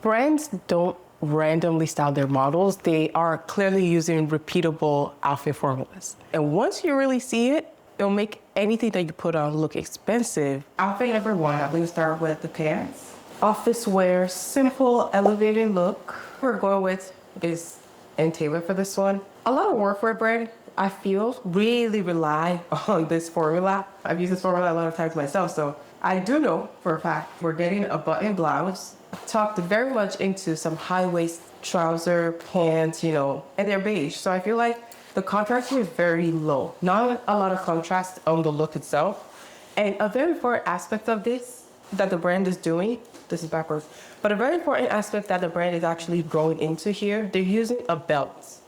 Brands don't randomly style their models. They are clearly using repeatable outfit formulas. And once you really see it, it'll make anything that you put on look expensive. Outfit number one, I'm gonna start with the pants. Office wear, simple, elevated look. We're going with is Taylor for this one. A lot of workwear brands, I feel, really rely on this formula. I've used this formula a lot of times myself, so I do know for a fact we're getting a button blouse, tucked very much into some high-waist trouser, pants, and they're beige. So I feel like the contrast here is very low. Not a lot of contrast on the look itself. And a very important aspect of this that the brand is doing, this is backwards, but a very important aspect that the brand is actually going into here, they're using a belt.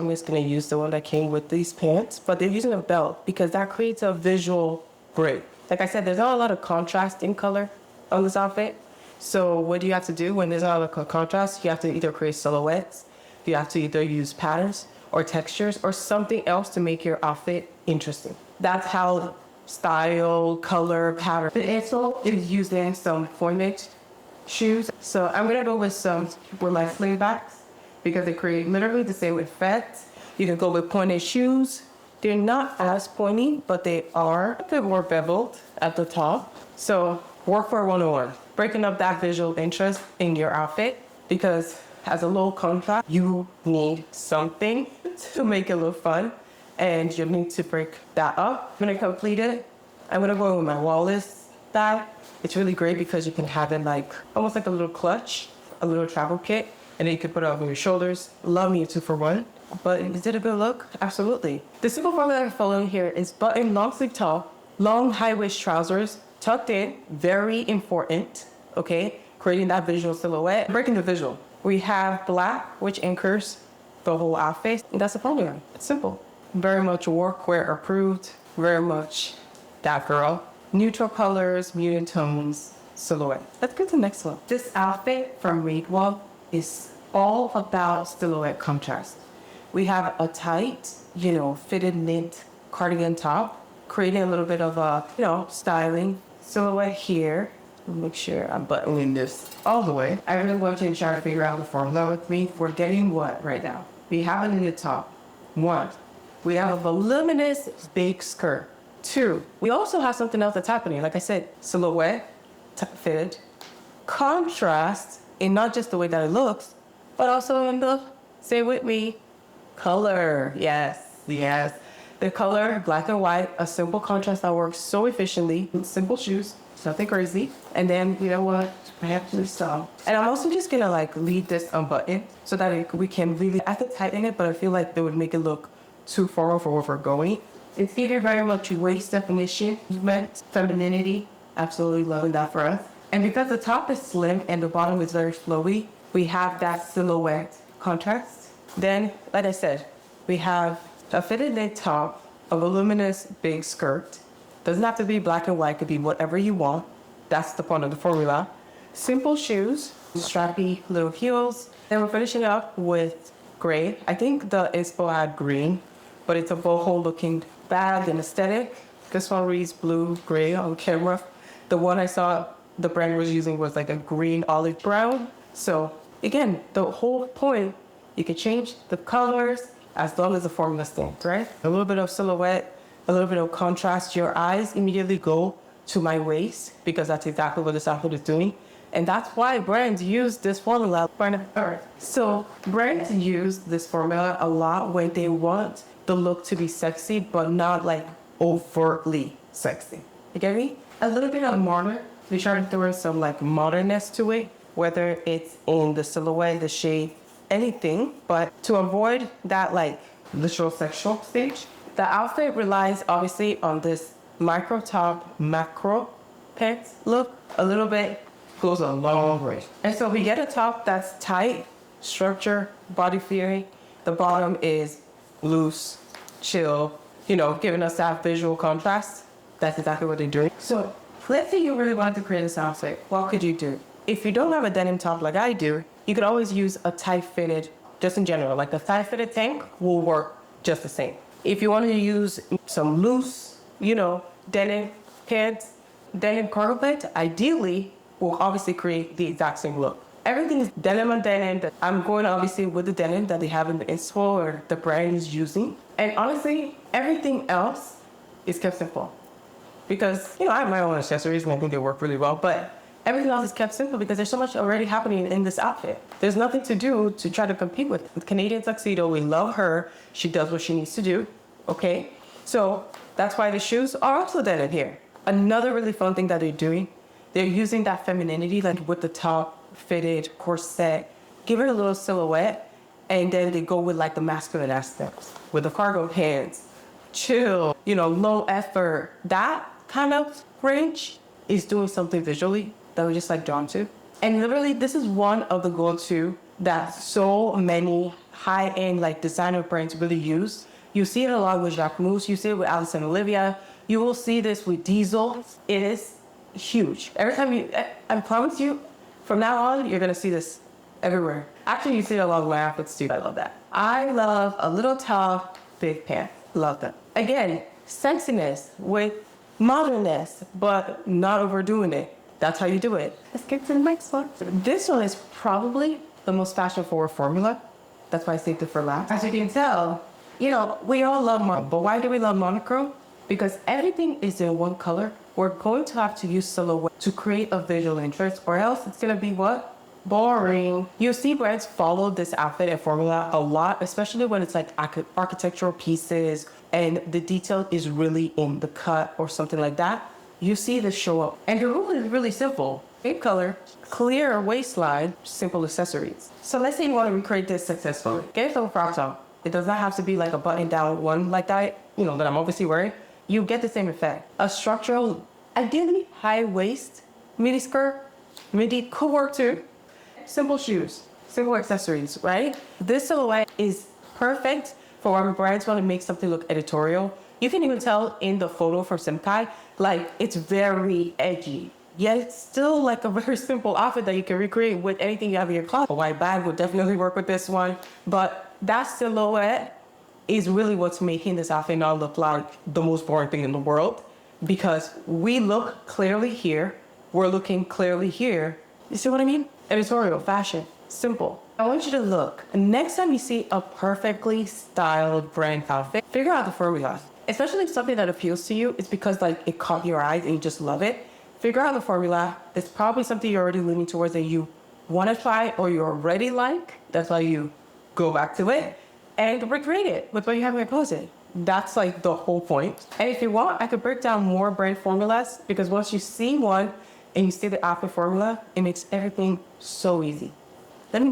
I'm just gonna use the one that came with these pants, but they're using a belt because that creates a visual break. Like I said, there's not a lot of contrast in color on this outfit. So what do you have to do when there's not a lot of contrast? You have to either create silhouettes, you have to either use patterns or textures or something else to make your outfit interesting. That's how style, color, pattern. The insole is using some pointed shoes. So I'm gonna go with my slingbacks because they create literally the same effect. You can go with pointed shoes. They're not as pointy, but they are a bit more beveled at the top. So Workwear 101, breaking up that visual interest in your outfit because as a low contrast, you need something to make it look fun and you need to break that up. I'm gonna complete it. I'm gonna go with my wallet style. It's really great because you can have it like, almost like a little clutch, a little travel kit, and then you can put it over your shoulders. Love me a 2-for-1. But is it a good look? Absolutely. The simple formula I'm following here is button long sleeve top, long high waist trousers, tucked in, very important, okay? Creating that visual silhouette, breaking the visual. We have black, which anchors the whole outfit. And that's the formula. It's simple. Very much workwear approved, very much that girl. Neutral colors, muted tones, silhouette. Let's go to the next one. This outfit from Workwear is all about silhouette contrast. We have a tight, fitted knit cardigan top, creating a little bit of a, styling silhouette here. Make sure I'm buttoning this all the way. I really want you to try to figure out the formula with me. We're getting what right now? We have a knitted top. 1, we have a voluminous big skirt. 2, we also have something else that's happening. Like I said, silhouette, fitted, contrast in not just the way that it looks, but also in the, say with me, color. Yes. The color, black and white, a simple contrast that works so efficiently. Simple shoes, nothing crazy. And then, you know what? I have to stop. And I'm also just gonna leave this unbuttoned so that we can really, I have to tighten it, but I feel like they would make it look too formal for where we're going. It's either very much waist definition, movement, femininity. Absolutely loving that for us. And because the top is slim and the bottom is very flowy, we have that silhouette contrast. Then, like I said, we have a fitted knit top, a voluminous big skirt. Doesn't have to be black and white, could be whatever you want. That's the point of the formula. Simple shoes, strappy little heels. Then we're finishing up with gray. I think the inspo had green, but it's a boho looking bag and aesthetic. This one reads blue, gray on camera. The one I saw the brand was using was like a green olive brown. So again, the whole point, you can change the colors as long as the formula stands, right? A little bit of silhouette, a little bit of contrast. Your eyes immediately go to my waist because that's exactly what this outfit is doing. And that's why brands use this formula. So brands use this formula a lot when they want the look to be sexy, but not overtly sexy. You get me? A little bit of modern. We try to throw in some modernness to it, whether it's in the silhouette, the shape, anything, but to avoid that literal sexual stage. The outfit relies obviously on this micro top, macro pants look. A little bit goes a long way. And so we get a top that's tight, structure, body feeling. The bottom is loose, chill, giving us that visual contrast. That's exactly what they're doing. So let's say you really want to create this outfit. What could you do? If you don't have a denim top like I do, you could always use a tight fitted, just in general, like the tight fitted tank will work just the same. If you want to use some loose, denim pants, denim cargo pants, ideally will obviously create the exact same look. Everything is denim on denim. I'm going obviously with the denim that they have in the insole or the brand is using. And honestly, everything else is kept simple. Because, I have my own accessories and I think they work really well, but everything else is kept simple because there's so much already happening in this outfit. There's nothing to do to try to compete with. With Canadian Tuxedo, we love her. She does what she needs to do, okay? So that's why the shoes are also denim here. Another really fun thing that they're doing, they're using that femininity, like with the top fitted corset, give it a little silhouette, and then they go with like the masculine aspects with the cargo pants, chill, low effort. That kind of range is doing something visually that we're just like drawn to. And literally, this is one of the go-to that so many high-end like designer brands really use. You see it a lot with Jacquemus, you see it with Alice and Olivia. You will see this with Diesel. It is huge. Every time I promise you, from now on, you're gonna see this everywhere. Actually, you see it along my outfits too. I love that. I love a little top, big pants. Love that. Again, sexiness with modernness, but not overdoing it. That's how you do it. Let's get to the next one. This one is probably the most fashion-forward formula. That's why I saved it for last. As you can tell, we all love monochrome. But why do we love monochrome? Because everything is in one color. We're going to have to use silhouette to create a visual interest, or else it's gonna be what? Boring. You see brands follow this outfit and formula a lot, especially when it's like architectural pieces and the detail is really in the cut or something like that. You see this show up. And the rule is really simple. Same color, clear waistline, simple accessories. So let's say you want to recreate this successfully. Get yourself a crop top. It does not have to be like a button-down one like that, that I'm obviously wearing. You get the same effect. A structural, ideally high waist, midi skirt, midi could work too. Simple shoes, simple accessories, right? This silhouette is perfect for when brands want to make something look editorial. You can even tell in the photo from Simkai, like it's very edgy. Yet it's still like a very simple outfit that you can recreate with anything you have in your closet. A white bag would definitely work with this one, but that silhouette is really what's making this outfit not look like the most boring thing in the world, because we look clearly here, we're looking clearly here. You see what I mean? Editorial, fashion, simple. I want you to look. Next time you see a perfectly styled brand outfit, figure out the formula. Especially if something that appeals to you, it's because like it caught your eyes and you just love it. Figure out the formula. It's probably something you're already leaning towards and you want to try or you already like. That's why you go back to it and recreate it with what you have in your closet. That's like the whole point. And if you want, I could break down more brand formulas, because once you see one and you see the outfit formula, it makes everything so easy. Let me know.